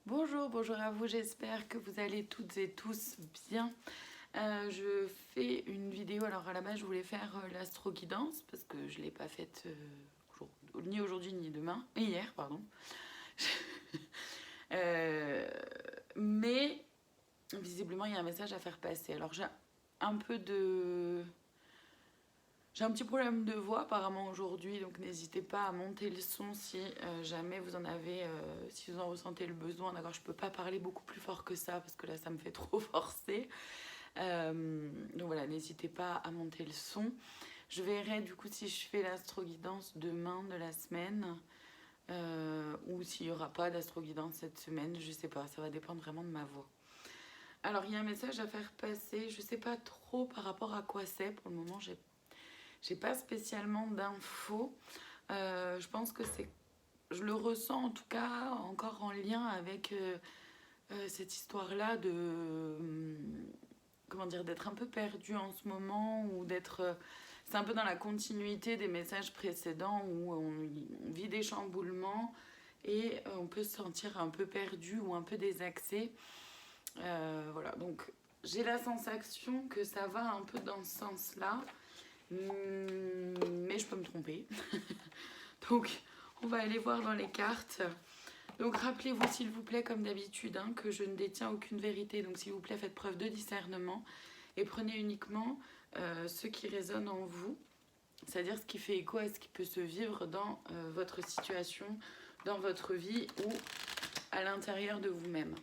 Bonjour à vous, j'espère que vous allez toutes et tous bien. Je fais une vidéo, alors à la base je voulais faire l'astro-guidance parce que je ne l'ai pas faite ni aujourd'hui ni demain, hier pardon. Euh, mais visiblement il y a un message à faire passer. Alors un peu de... J'ai un petit problème de voix apparemment aujourd'hui, donc n'hésitez pas à monter le son si jamais vous en avez, si vous en ressentez le besoin. D'accord, je peux pas parler beaucoup plus fort que ça parce que là ça me fait trop forcer. Donc voilà, n'hésitez pas à monter le son. Je verrai du coup si je fais l'astro-guidance demain de la semaine ou s'il n'y aura pas d'astro-guidance cette semaine, je sais pas, ça va dépendre vraiment de ma voix. Alors il y a un message à faire passer, je sais pas trop par rapport à quoi c'est, pour le moment j'ai pas spécialement d'infos. Je pense que c'est... Je le ressens en tout cas encore en lien avec cette histoire-là de... comment dire, d'être un peu perdu en ce moment ou d'être... c'est un peu dans la continuité des messages précédents où on vit des chamboulements et on peut se sentir un peu perdu ou un peu désaxé. Voilà, donc j'ai la sensation que ça va un peu dans ce sens-là. Mais je peux me tromper. Donc on va aller voir dans les cartes. Donc rappelez-vous s'il vous plaît comme d'habitude que je ne détiens aucune vérité. Donc s'il vous plaît faites preuve de discernement et prenez uniquement ce qui résonne en vous. C'est-à-dire ce qui fait écho à ce qui peut se vivre dans votre situation, dans votre vie ou à l'intérieur de vous-même.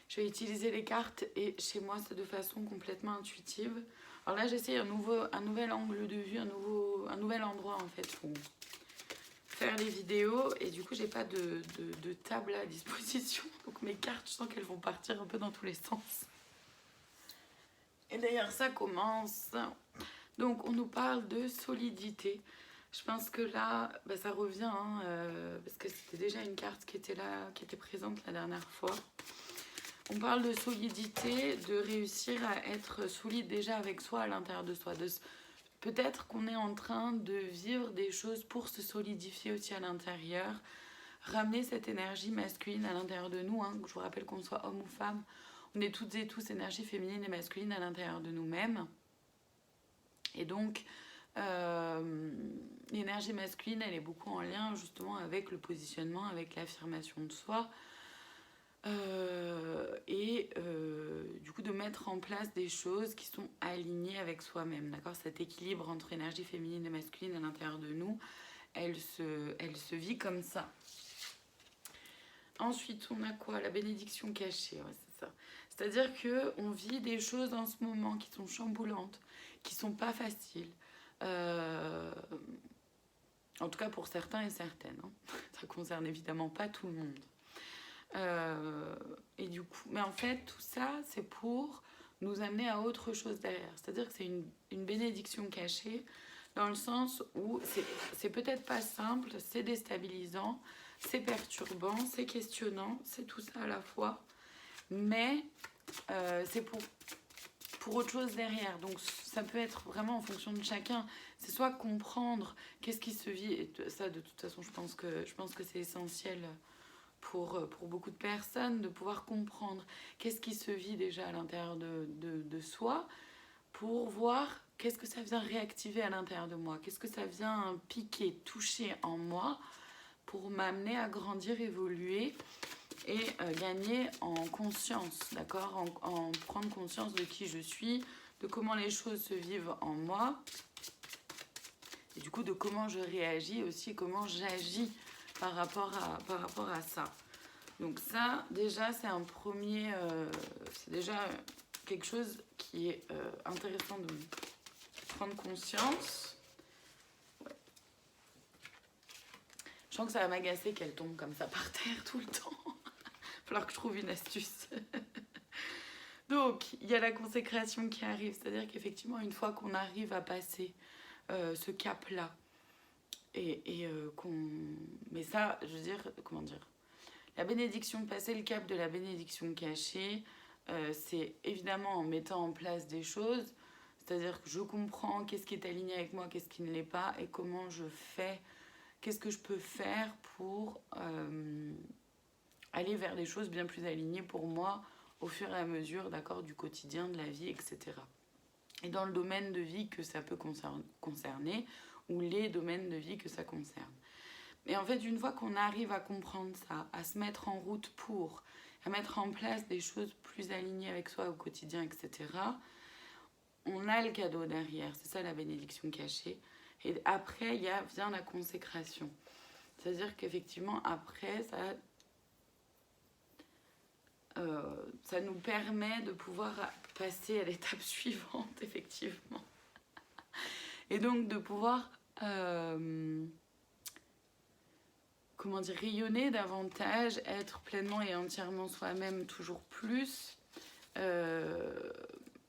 Je vais utiliser les cartes et chez moi c'est de façon complètement intuitive. Alors là j'essaye un nouvel angle de vue, un nouvel endroit en fait pour faire les vidéos et du coup j'ai pas de table à disposition. Donc mes cartes je sens qu'elles vont partir un peu dans tous les sens. Et d'ailleurs ça commence. Donc on nous parle de solidité. Je pense que là ça revient parce que c'était déjà une carte qui était là, qui était présente la dernière fois. On parle de solidité, de réussir à être solide déjà avec soi, à l'intérieur de soi. Peut-être qu'on est en train de vivre des choses pour se solidifier aussi à l'intérieur, ramener cette énergie masculine à l'intérieur de nous. Je vous rappelle qu'on soit homme ou femme, on est toutes et tous énergie féminine et masculine à l'intérieur de nous-mêmes. Et donc, l'énergie masculine, elle est beaucoup en lien justement avec le positionnement, avec l'affirmation de soi. Du coup de mettre en place des choses qui sont alignées avec soi-même, d'accord. Cet équilibre entre énergie féminine et masculine à l'intérieur de nous, elle se vit comme ça. Ensuite on a quoi? La bénédiction cachée, ouais, c'est ça. C'est-à-dire qu'on vit des choses en ce moment qui sont chamboulantes, qui sont pas faciles, en tout cas pour certains et certaines, ça concerne évidemment pas tout le monde. Et du coup, mais en fait, tout ça, c'est pour nous amener à autre chose derrière. C'est-à-dire que c'est une bénédiction cachée, dans le sens où c'est peut-être pas simple, c'est déstabilisant, c'est perturbant, c'est questionnant, c'est tout ça à la fois, mais c'est pour autre chose derrière. Donc ça peut être vraiment en fonction de chacun. C'est soit comprendre qu'est-ce qui se vit, et ça de toute façon je pense que c'est essentiel pour beaucoup de personnes, de pouvoir comprendre qu'est-ce qui se vit déjà à l'intérieur de soi, pour voir qu'est-ce que ça vient réactiver à l'intérieur de moi, qu'est-ce que ça vient piquer, toucher en moi, pour m'amener à grandir, évoluer et gagner en conscience, d'accord, en prendre conscience de qui je suis, de comment les choses se vivent en moi, et du coup de comment je réagis aussi, comment j'agis par rapport à ça. Donc ça, déjà, c'est un premier... c'est déjà quelque chose qui est intéressant de prendre conscience. Ouais. Je sens que ça va m'agacer qu'elle tombe comme ça par terre tout le temps. Il va falloir que je trouve une astuce. Donc, il y a la consécration qui arrive. C'est-à-dire qu'effectivement, une fois qu'on arrive à passer ce cap-là, mais ça, je veux dire, comment dire, la bénédiction, passer le cap de la bénédiction cachée, c'est évidemment en mettant en place des choses, c'est-à-dire que je comprends qu'est-ce qui est aligné avec moi, qu'est-ce qui ne l'est pas, et comment je fais, qu'est-ce que je peux faire pour aller vers des choses bien plus alignées pour moi au fur et à mesure, d'accord, du quotidien, de la vie, etc. Et dans le domaine de vie que ça peut concerner, ou les domaines de vie que ça concerne. Et en fait, une fois qu'on arrive à comprendre ça, à se mettre en route pour, à mettre en place des choses plus alignées avec soi au quotidien, etc., on a le cadeau derrière. C'est ça la bénédiction cachée. Et après, vient la consécration. C'est-à-dire qu'effectivement, après, ça nous permet de pouvoir passer à l'étape suivante, effectivement. Et donc de pouvoir rayonner davantage, être pleinement et entièrement soi-même toujours plus.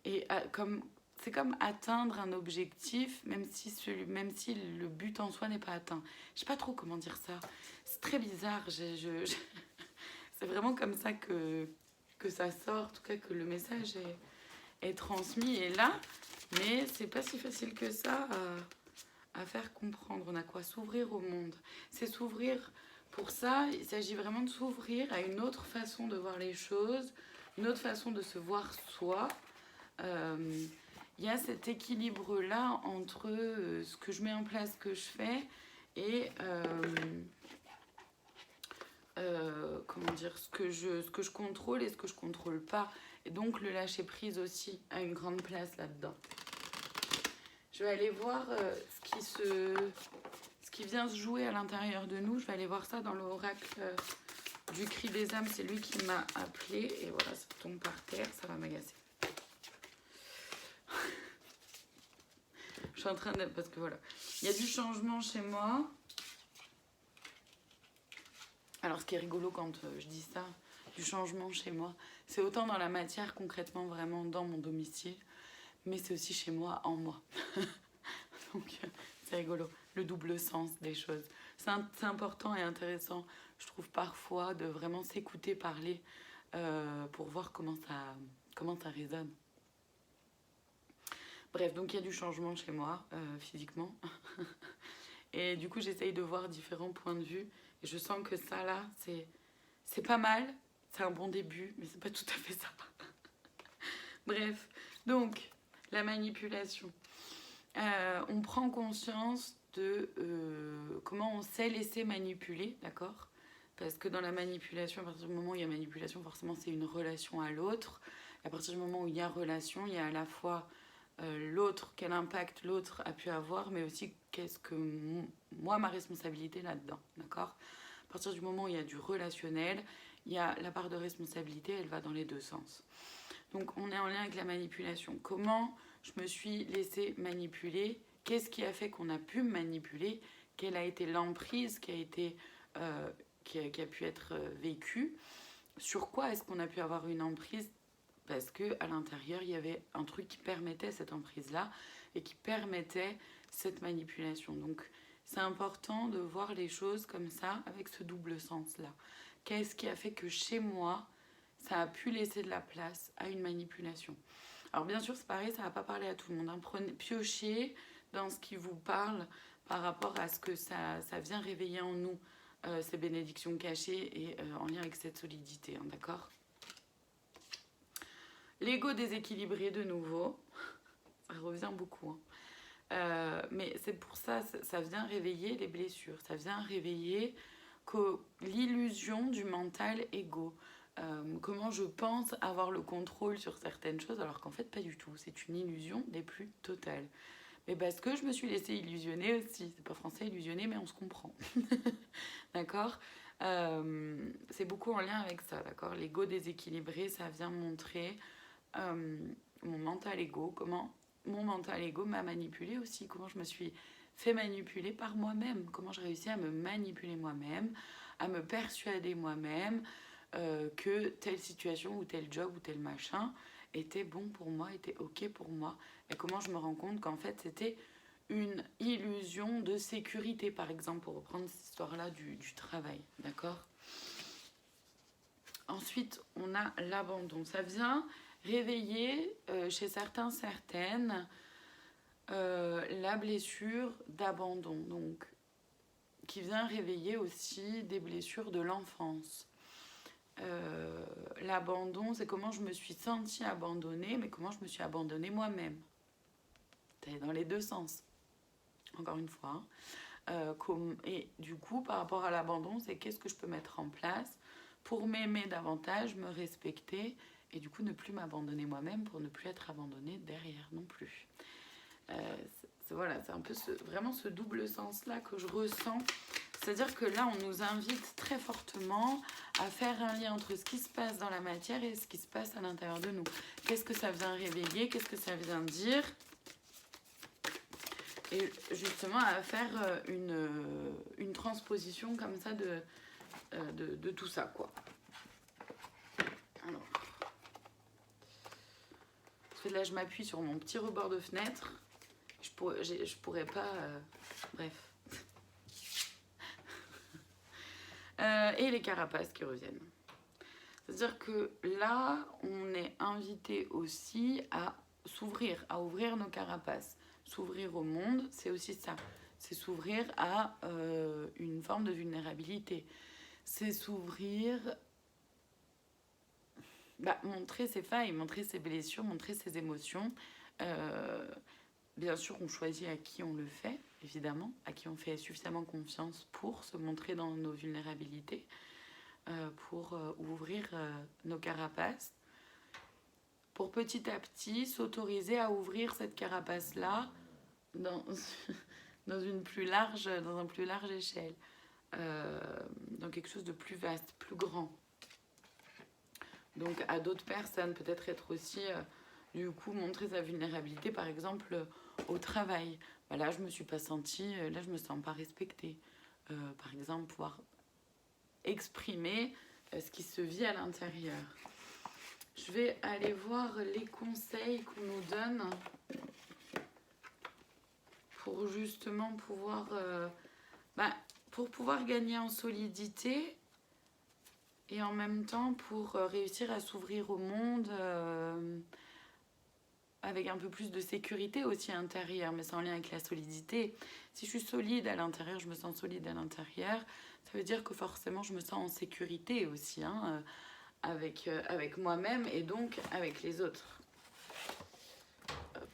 C'est comme atteindre un objectif, même si le but en soi n'est pas atteint. Je sais pas trop comment dire ça. C'est très bizarre. C'est vraiment comme ça que ça sort, en tout cas que le message est transmis et là, mais c'est pas si facile que ça à faire comprendre. On a quoi s'ouvrir au monde. C'est s'ouvrir. Pour ça, il s'agit vraiment de s'ouvrir à une autre façon de voir les choses, une autre façon de se voir soi. Il y a cet équilibre-là entre ce que je mets en place, ce que je fais, et ce que je contrôle et ce que je contrôle pas. Et donc le lâcher prise aussi a une grande place là-dedans. Je vais aller voir ce qui vient se jouer à l'intérieur de nous. Je vais aller voir ça dans l'oracle du cri des âmes. C'est lui qui m'a appelé. Et voilà, ça tombe par terre, ça va m'agacer. Je suis en train de... Parce que voilà, il y a du changement chez moi. Alors, ce qui est rigolo quand je dis ça, du changement chez moi, c'est autant dans la matière, concrètement, vraiment dans mon domicile, mais c'est aussi chez moi, en moi. Donc, c'est rigolo, le double sens des choses. C'est important et intéressant, je trouve, parfois, de vraiment s'écouter parler pour voir comment ça résonne. Bref, donc il y a du changement chez moi, physiquement. Et du coup, j'essaye de voir différents points de vue. Et je sens que ça, là, c'est pas mal. C'est un bon début, mais c'est pas tout à fait ça. Bref, donc, la manipulation. On prend conscience de comment on s'est laissé manipuler, d'accord ? Parce que dans la manipulation, à partir du moment où il y a manipulation, forcément, c'est une relation à l'autre. À partir du moment où il y a relation, il y a à la fois l'autre, quel impact l'autre a pu avoir, mais aussi qu'est-ce que moi, ma responsabilité là-dedans, d'accord ? À partir du moment où il y a du relationnel, il y a la part de responsabilité, elle va dans les deux sens. Donc on est en lien avec la manipulation. Comment je me suis laissée manipuler ? Qu'est-ce qui a fait qu'on a pu me manipuler ? Quelle a été l'emprise qui a pu être vécue ? Sur quoi est-ce qu'on a pu avoir une emprise ? Parce qu'à l'intérieur, il y avait un truc qui permettait cette emprise-là et qui permettait cette manipulation. Donc, c'est important de voir les choses comme ça, avec ce double sens-là. Qu'est-ce qui a fait que chez moi, ça a pu laisser de la place à une manipulation ? Alors, bien sûr, c'est pareil, ça ne va pas parler à tout le monde. Piochez dans ce qui vous parle par rapport à ce que ça vient réveiller en nous, ces bénédictions cachées et en lien avec cette solidité, hein, d'accord ? L'ego déséquilibré de nouveau, ça revient beaucoup. Hein. Mais c'est pour ça, ça vient réveiller les blessures. Ça vient réveiller l'illusion du mental égo. Comment je pense avoir le contrôle sur certaines choses, alors qu'en fait, pas du tout. C'est une illusion des plus totales. Mais parce que je me suis laissée illusionner aussi. C'est pas français, illusionner, mais on se comprend. D'accord ? C'est beaucoup en lien avec ça, d'accord ? L'ego déséquilibré, ça vient montrer mon mental ego, comment mon mental ego m'a manipulé aussi, comment je me suis fait manipuler par moi-même, comment j'ai réussi à me manipuler moi-même, à me persuader moi-même que telle situation ou tel job ou tel machin était bon pour moi, était ok pour moi, et comment je me rends compte qu'en fait c'était une illusion de sécurité, par exemple, pour reprendre cette histoire-là du travail, d'accord ? Ensuite, on a l'abandon. Ça vient réveiller chez certains, certaines, la blessure d'abandon, donc qui vient réveiller aussi des blessures de l'enfance. l'abandon, c'est comment je me suis sentie abandonnée, mais comment je me suis abandonnée moi-même. C'est dans les deux sens, encore une fois. Et du coup, par rapport à l'abandon, c'est qu'est-ce que je peux mettre en place pour m'aimer davantage, me respecter, et du coup ne plus m'abandonner moi-même pour ne plus être abandonnée derrière non plus. Voilà, c'est un peu vraiment ce double sens-là que je ressens. C'est-à-dire que là, on nous invite très fortement à faire un lien entre ce qui se passe dans la matière et ce qui se passe à l'intérieur de nous. Qu'est-ce que ça vient réveiller? Qu'est-ce que ça vient dire? Et justement, à faire une transposition comme ça de tout ça, quoi. Alors, parce que là, je m'appuie sur mon petit rebord de fenêtre. Je pourrais pas... bref. Et les carapaces qui reviennent. C'est-à-dire que là, on est invité aussi à s'ouvrir, à ouvrir nos carapaces. S'ouvrir au monde, c'est aussi ça. C'est s'ouvrir à une forme de vulnérabilité. C'est s'ouvrir... montrer ses failles, montrer ses blessures, montrer ses émotions. Bien sûr, on choisit à qui on le fait, évidemment, à qui on fait suffisamment confiance pour se montrer dans nos vulnérabilités, pour ouvrir nos carapaces, pour petit à petit s'autoriser à ouvrir cette carapace-là dans un plus large échelle, dans quelque chose de plus vaste, plus grand. Donc à d'autres personnes, peut-être être aussi, du coup, montrer sa vulnérabilité, par exemple, au travail. Là, je me suis pas sentie, là, je me sens pas respectée. Par exemple, pouvoir exprimer ce qui se vit à l'intérieur. Je vais aller voir les conseils qu'on nous donne pour justement pouvoir, pour pouvoir gagner en solidité et en même temps pour réussir à s'ouvrir au monde avec un peu plus de sécurité aussi intérieure, mais c'est en lien avec la solidité. Si je suis solide à l'intérieur, je me sens solide à l'intérieur, ça veut dire que forcément je me sens en sécurité aussi, avec moi-même et donc avec les autres. Hop.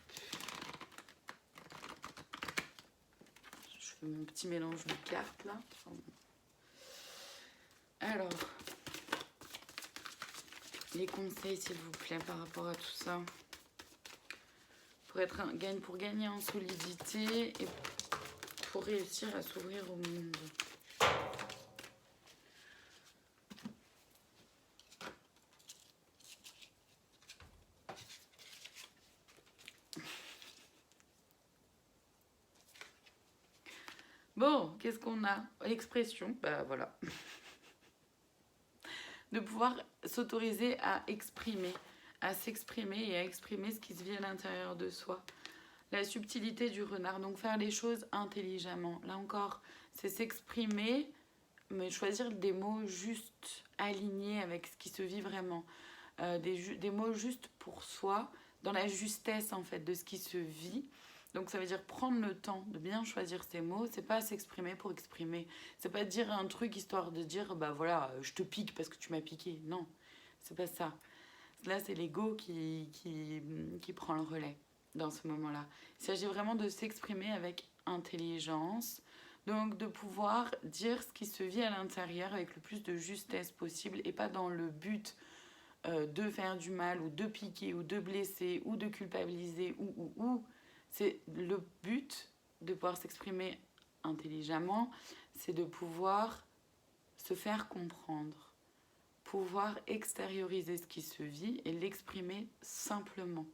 Je fais mon petit mélange de cartes là. Alors, les conseils s'il vous plaît par rapport à tout ça. Pour gagner en solidité et pour réussir à s'ouvrir au monde. Bon, qu'est-ce qu'on a? L'expression, voilà. De pouvoir s'autoriser à exprimer, à s'exprimer et à exprimer ce qui se vit à l'intérieur de soi. La subtilité du renard, donc faire les choses intelligemment. Là encore, c'est s'exprimer, mais choisir des mots justes, alignés avec ce qui se vit vraiment. Des mots justes pour soi, dans la justesse en fait de ce qui se vit. Donc ça veut dire prendre le temps de bien choisir ces mots. C'est pas s'exprimer pour exprimer. C'est pas dire un truc histoire de dire voilà, je te pique parce que tu m'as piqué. Non, c'est pas ça. Là, c'est l'ego qui prend le relais dans ce moment-là. Il s'agit vraiment de s'exprimer avec intelligence, donc de pouvoir dire ce qui se vit à l'intérieur avec le plus de justesse possible et pas dans le but de faire du mal ou de piquer ou de blesser ou de culpabiliser ou. C'est le but de pouvoir s'exprimer intelligemment, c'est de pouvoir se faire comprendre, pouvoir extérioriser ce qui se vit et l'exprimer simplement.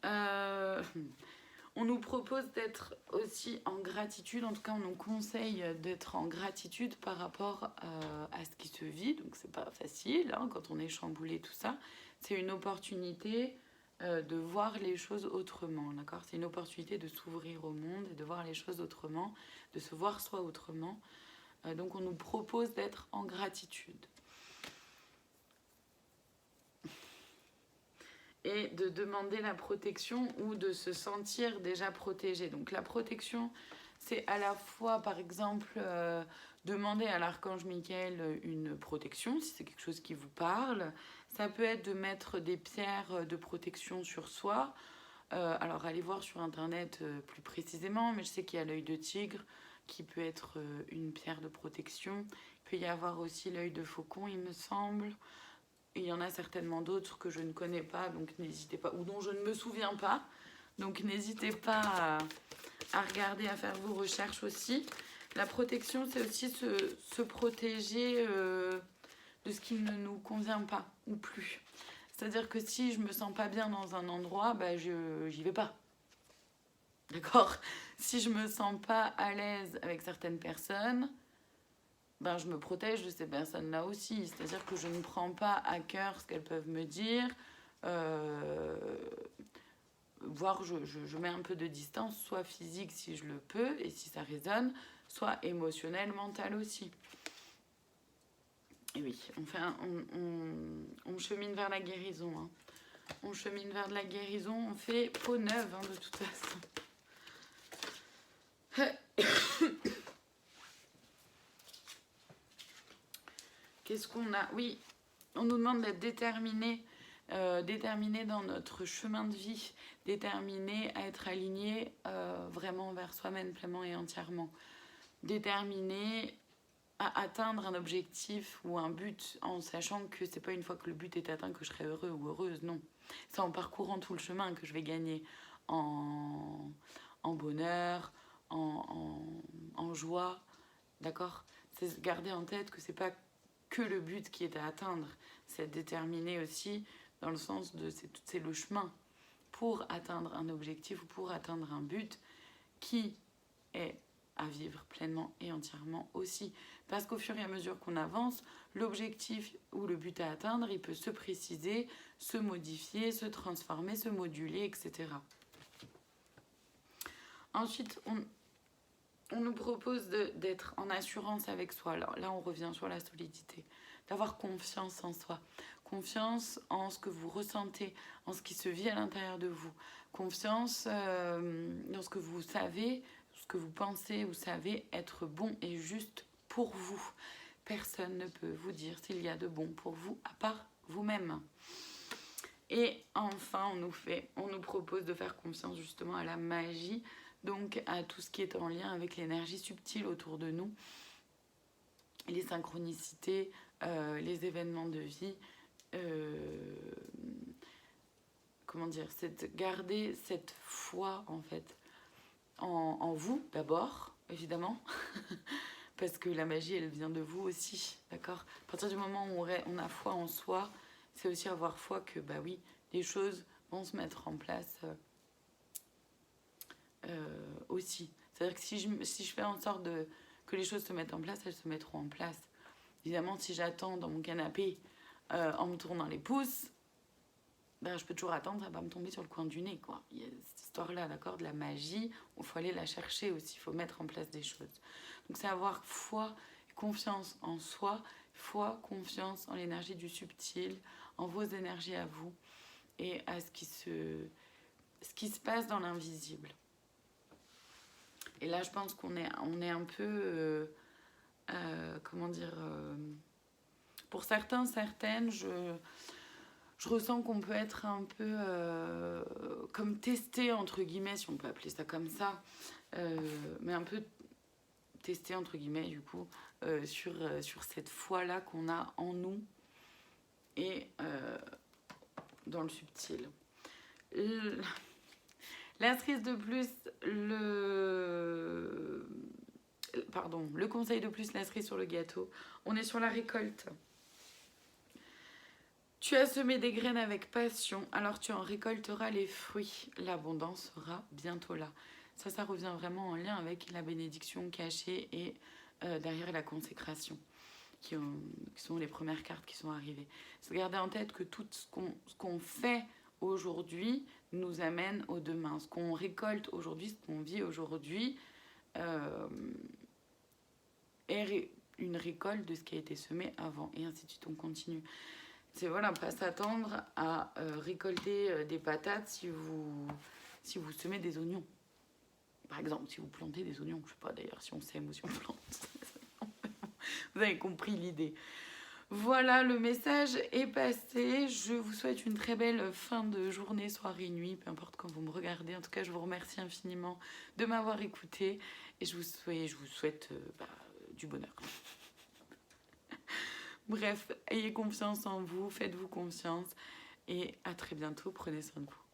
On nous propose d'être aussi en gratitude, en tout cas on nous conseille d'être en gratitude par rapport à ce qui se vit, donc c'est pas facile quand on est chamboulé, tout ça. C'est une opportunité de voir les choses autrement, d'accord? C'est une opportunité de s'ouvrir au monde et de voir les choses autrement, de se voir soi autrement. Donc on nous propose d'être en gratitude. Et de demander la protection ou de se sentir déjà protégé. Donc la protection, c'est à la fois par exemple Demandez à l'archange Michael une protection, si c'est quelque chose qui vous parle. Ça peut être de mettre des pierres de protection sur soi. Alors allez voir sur internet plus précisément, mais je sais qu'il y a l'œil de tigre qui peut être une pierre de protection. Il peut y avoir aussi l'œil de faucon, il me semble. Et il y en a certainement d'autres que je ne connais pas, donc n'hésitez pas, ou dont je ne me souviens pas. Donc n'hésitez pas à regarder, à faire vos recherches aussi. La protection, c'est aussi se protéger de ce qui ne nous convient pas ou plus. C'est-à-dire que si je me sens pas bien dans un endroit, bah j'y vais pas. D'accord? Si je me sens pas à l'aise avec certaines personnes, ben je me protège de ces personnes-là aussi. C'est-à-dire que je ne prends pas à cœur ce qu'elles peuvent me dire. Voire je mets un peu de distance, soit physique si je le peux, et si ça résonne, soit émotionnel, mental aussi. Et oui, on chemine vers la guérison. Hein. On chemine vers de la guérison, on fait peau neuve hein, de toute façon. Qu'est-ce qu'on a? Oui, on nous demande d'être déterminé dans notre chemin de vie, déterminé à être aligné vraiment vers soi-même pleinement et entièrement. Déterminé à atteindre un objectif ou un but en sachant que c'est pas une fois que le but est atteint que je serai heureux ou heureuse, non. C'est en parcourant tout le chemin que je vais gagner en bonheur, en joie, d'accord? C'est garder en tête que c'est pas que le but qui est à atteindre, c'est déterminé aussi dans le sens de c'est le chemin pour atteindre un objectif ou pour atteindre un but qui est à vivre pleinement et entièrement aussi. Parce qu'au fur et à mesure qu'on avance, l'objectif ou le but à atteindre, il peut se préciser, se modifier, se transformer, se moduler, etc. Ensuite, on nous propose d'être en assurance avec soi. Alors là, on revient sur la solidité. D'avoir confiance en soi. Confiance en ce que vous ressentez, en ce qui se vit à l'intérieur de vous. Confiance dans ce que vous savez, ce que vous pensez ou savez être bon et juste pour vous. Personne ne peut vous dire s'il y a de bon pour vous à part vous-même. Et enfin, on nous propose de faire confiance justement à la magie, donc à tout ce qui est en lien avec l'énergie subtile autour de nous, les synchronicités, les événements de vie, comment dire, garder cette foi en fait en vous d'abord, évidemment, parce que la magie elle vient de vous aussi, d'accord? À partir du moment où on a foi en soi, c'est aussi avoir foi que bah oui, les choses vont se mettre en place aussi. C'est-à-dire que si je fais en sorte que les choses se mettent en place, elles se mettront en place. Évidemment, si j'attends dans mon canapé en me tournant les pouces, ben, je peux toujours attendre, ça va me tomber sur le coin du nez, quoi. Il y a cette histoire-là, d'accord, de la magie, il faut aller la chercher aussi, il faut mettre en place des choses. Donc c'est avoir foi, confiance en soi, foi, confiance en l'énergie du subtil, en vos énergies à vous, et à ce qui se passe dans l'invisible. Et là, je pense qu'on est un peu, comment dire, pour certains, certaines, je ressens qu'on peut être un peu comme testé, entre guillemets, si on peut appeler ça comme ça, mais un peu testé, entre guillemets, du coup, sur cette foi-là qu'on a en nous et dans le subtil. La cerise de plus, le conseil de plus, la cerise sur le gâteau. On est sur la récolte. Tu as semé des graines avec passion, alors tu en récolteras les fruits. L'abondance sera bientôt là. Ça revient vraiment en lien avec la bénédiction cachée et derrière la consécration, qui sont les premières cartes qui sont arrivées. C'est garder en tête que tout ce qu'on fait aujourd'hui nous amène au demain. Ce qu'on récolte aujourd'hui, ce qu'on vit aujourd'hui, est une récolte de ce qui a été semé avant. Et ainsi de suite, on continue. C'est voilà, pas s'attendre à récolter des patates si vous semez des oignons. Par exemple, si vous plantez des oignons, je sais pas d'ailleurs si on sème ou si on plante. Vous avez compris l'idée. Voilà, le message est passé. Je vous souhaite une très belle fin de journée, soirée, nuit, peu importe quand vous me regardez. En tout cas, je vous remercie infiniment de m'avoir écouté et je vous souhaite du bonheur. Bref, ayez confiance en vous, faites-vous confiance et à très bientôt. Prenez soin de vous.